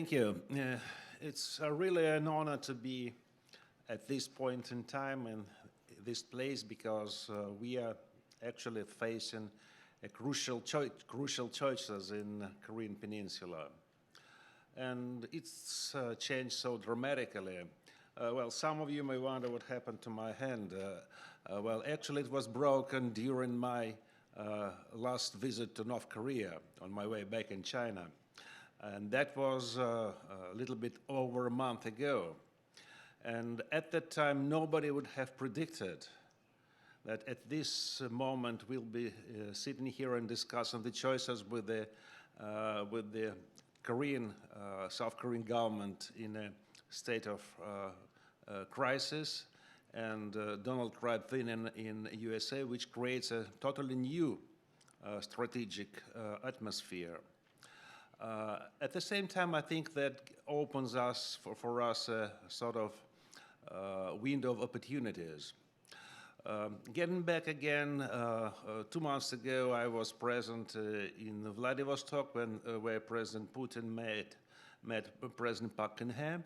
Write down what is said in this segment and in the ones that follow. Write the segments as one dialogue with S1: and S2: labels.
S1: Thank you. It's really an honor to be at this point in time and this place because we are actually facing a crucial choices in Korean Peninsula. And it's changed so dramatically. Well, some of you may wonder what happened to my hand. Well, actually it was broken during my last visit to North Korea on my way back in China. And that was a little bit over a month ago. And at that time, nobody would have predicted that at this moment we'll be sitting here and discussing the choices with the South Korean government in a state of crisis, and Donald Trump in USA, which creates a totally new strategic atmosphere. At the same time, I think that opens us for us a sort of window of opportunities. Getting back again, 2 months ago, I was present in Vladivostok where President Putin met President Park Geun-hye.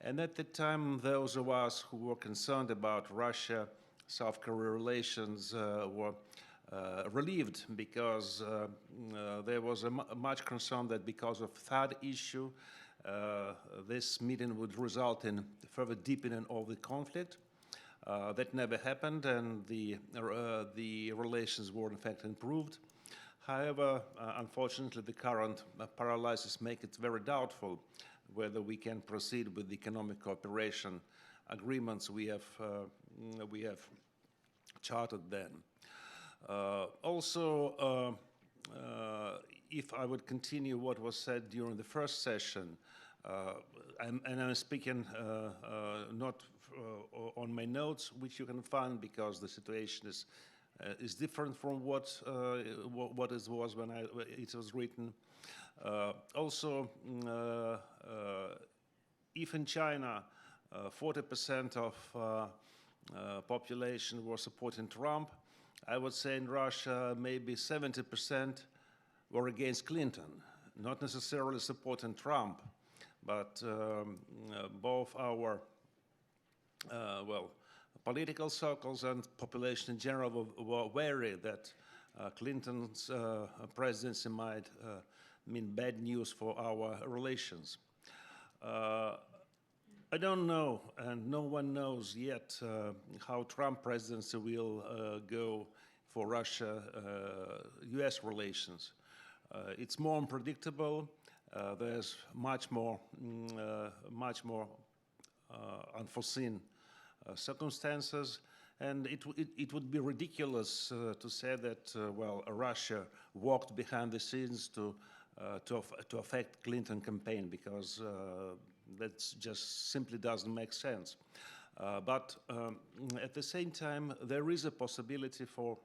S1: And at the time, those of us who were concerned about Russia-South Korea relations were relieved, because there was much concern that because of third issue, this meeting would result in further deepening of the conflict. That never happened, and the relations were in fact improved. However, unfortunately, the current paralysis make it very doubtful whether we can proceed with the economic cooperation agreements we have charted then. Also, if I would continue what was said during the first session, and I'm speaking not on my notes, which you can find because the situation is different from what it was when it was written. Also, if in China 40% of population were supporting Trump, I would say in Russia maybe 70% were against Clinton, not necessarily supporting Trump, but both our political circles and population in general were wary that Clinton's presidency might mean bad news for our relations. I don't know, and no one knows yet how Trump presidency will go for Russia-US relations. It's more unpredictable. There's much more unforeseen circumstances, and it would be ridiculous to say that Russia walked behind the scenes to affect Clinton campaign, because that just simply doesn't make sense. But at the same time, there is a possibility for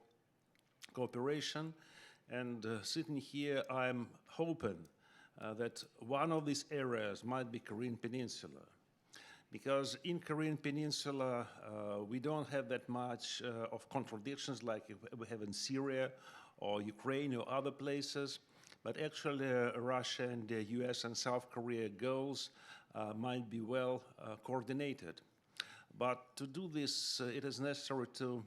S1: cooperation, and sitting here, I'm hoping that one of these areas might be Korean Peninsula, because in Korean Peninsula we don't have that much of contradictions like we have in Syria or Ukraine or other places, but actually Russia and the US and South Korea goals might be well coordinated. But to do this, it is necessary to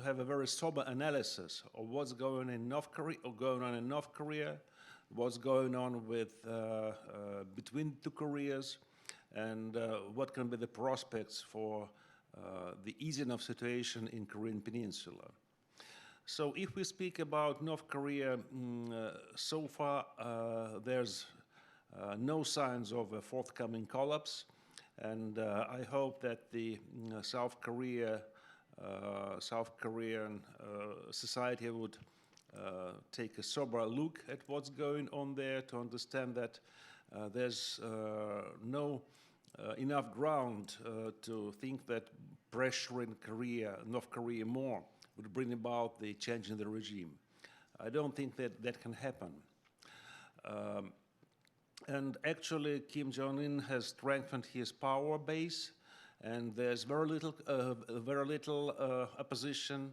S1: have a very sober analysis of what's going on in North Korea, what's going on with between two Koreas, and what can be the prospects for the easing of situation in Korean Peninsula. So if we speak about North Korea, so far there's no signs of a forthcoming collapse, and I hope that the South Korean society would take a sober look at what's going on there to understand that there's no enough ground to think that pressuring North Korea more would bring about the change in the regime. I don't think that can happen. And actually, Kim Jong-un has strengthened his power base, and there's very little opposition,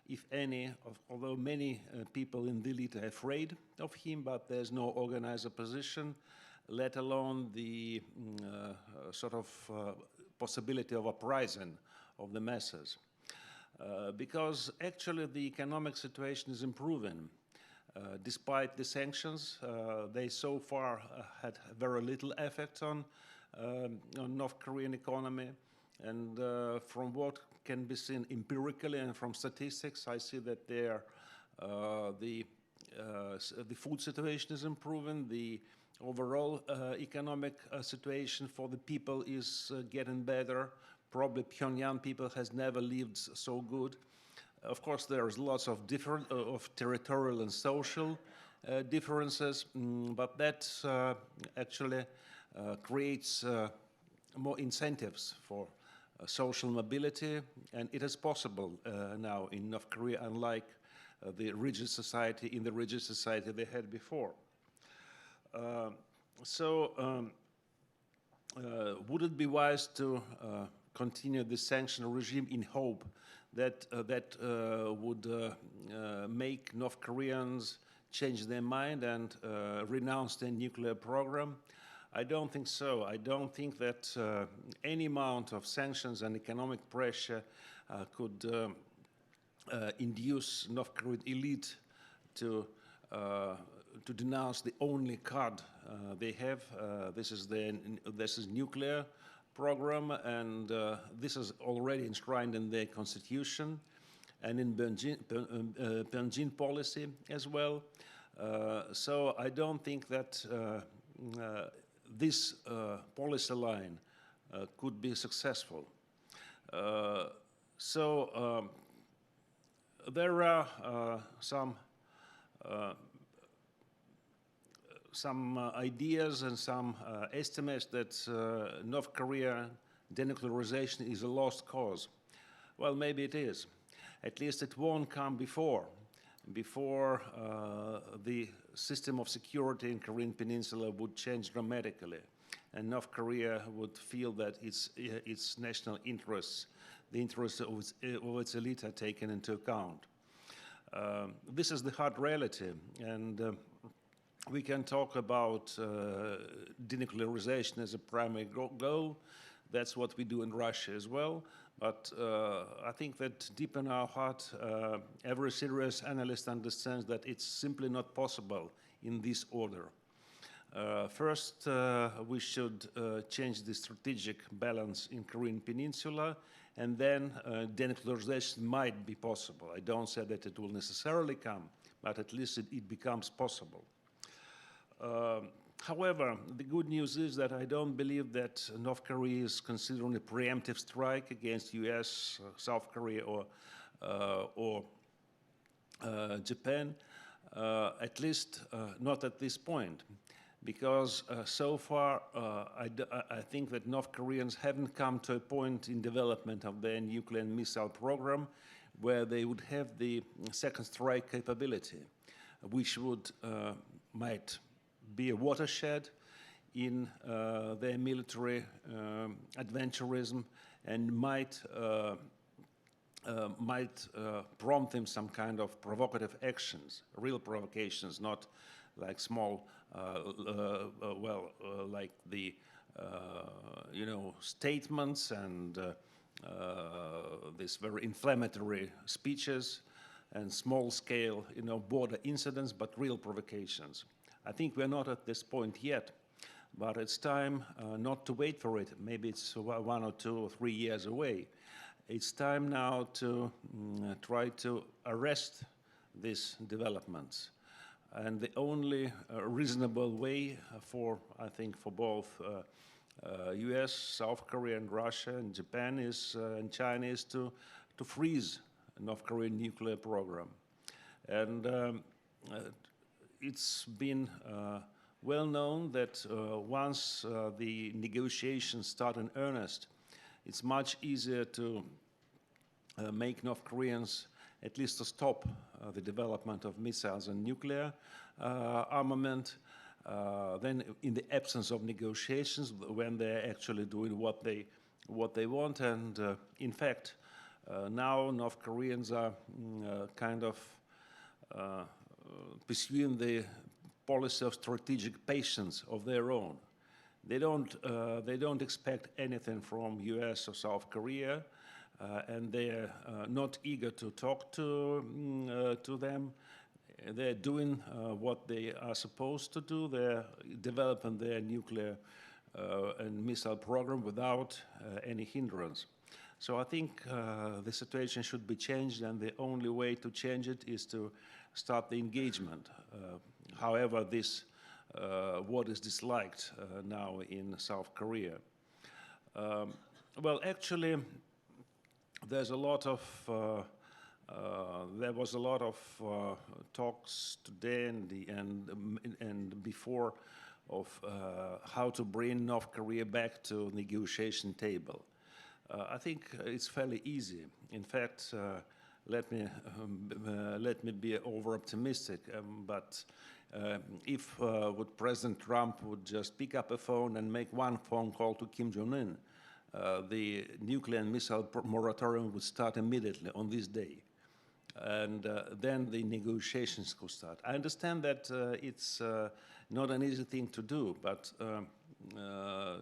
S1: if any, although many people in the elite are afraid of him, but there's no organized opposition, let alone the possibility of uprising of the masses. Because actually the economic situation is improving. Despite the sanctions, they so far had very little effect on North Korean economy. And from what can be seen empirically and from statistics, I see that the food situation is improving, the overall economic situation for the people is getting better. Probably Pyongyang people has never lived so good. Of course, there's lots of different territorial and social differences, but that actually creates more incentives for social mobility, and it is possible now in North Korea, unlike the rigid society they had before. Would it be wise to continue the sanction regime in hope that that would make North Koreans change their mind and renounce their nuclear program? I don't think so. I don't think that any amount of sanctions and economic pressure could induce North Korean elite to denounce the only card they have. This is nuclear program, and this is already enshrined in their constitution and in Beijing policy as well. So I don't think that this policy line could be successful. There are some ideas and some estimates that North Korea denuclearization is a lost cause. Well, maybe it is. At least it won't come before the system of security in Korean Peninsula would change dramatically, and North Korea would feel that its national interests, the interests of its elite, are taken into account. This is the hard reality, and we can talk about denuclearization as a primary goal. That's what we do in Russia as well. But I think that deep in our heart, every serious analyst understands that it's simply not possible in this order. First, we should change the strategic balance in Korean Peninsula, and then denuclearization might be possible. I don't say that it will necessarily come, but at least it becomes possible. However, the good news is that I don't believe that North Korea is considering a preemptive strike against US, South Korea, or Japan, at least not at this point, because so far I think that North Koreans haven't come to a point in development of their nuclear and missile program where they would have the second strike capability, which might be a watershed in their military adventurism and might prompt them some kind of provocative actions, real provocations, not like small, like the statements and these very inflammatory speeches and small-scale, border incidents, but real provocations. I think we're not at this point yet, but it's time not to wait for it. Maybe it's 1 or 2 or 3 years away. It's time now to try to arrest these developments. And the only reasonable way I think, for both US, South Korea, and Russia, and Japan and China is to freeze North Korean nuclear program. And it's been well known that once the negotiations start in earnest, it's much easier to make North Koreans at least to stop the development of missiles and nuclear armament than in the absence of negotiations, when they're actually doing what they want. And in fact, Now North Koreans are kind of pursuing the policy of strategic patience of their own. They don't expect anything from US or South Korea, and they're not eager to talk to them. They're doing what they are supposed to do. They're developing their nuclear and missile program without any hindrance. So I think the situation should be changed, and the only way to change it is to start the engagement. However, this what is disliked now in South Korea. Well, actually, there's a lot of there was a lot of talks today and before of how to bring North Korea back to negotiation table. I think it's fairly easy. In fact, let me be over-optimistic, but if President Trump would just pick up a phone and make one phone call to Kim Jong-un, the nuclear and missile moratorium would start immediately on this day. And then the negotiations could start. I understand that it's not an easy thing to do, but I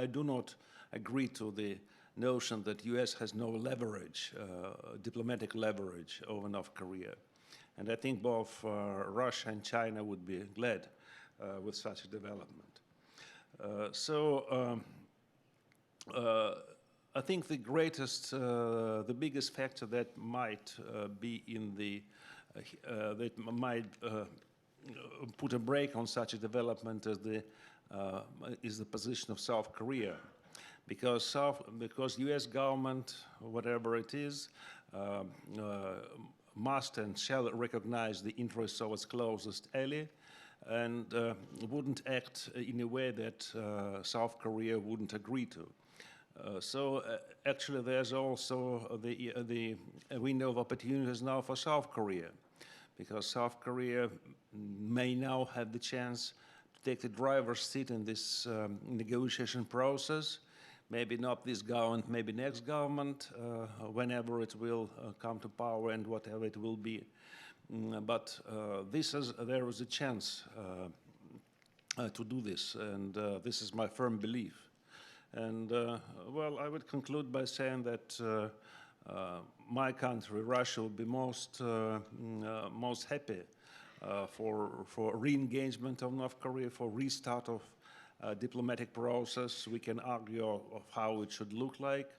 S1: do not agree to the notion that U.S. has no leverage, diplomatic leverage over North Korea. And I think both Russia and China would be glad with such a development. I think the greatest, the biggest factor that might be in the, that might put a brake on such a development is the position of South Korea. Because U.S. government, whatever it is, must and shall recognize the interests of its closest ally, and wouldn't act in a way that South Korea wouldn't agree to. Actually, there's also the window of opportunities now for South Korea, because South Korea may now have the chance to take the driver's seat in this negotiation process. Maybe not this government, maybe next government, whenever it will come to power and whatever it will be. But there is a chance to do this, and this is my firm belief. And well, I would conclude by saying that my country, Russia, will be most happy for re-engagement of North Korea, for restart of diplomatic process. We can argue of how it should look like.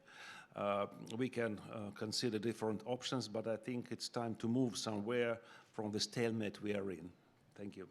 S1: We can consider different options, but I think it's time to move somewhere from the stalemate we are in. Thank you.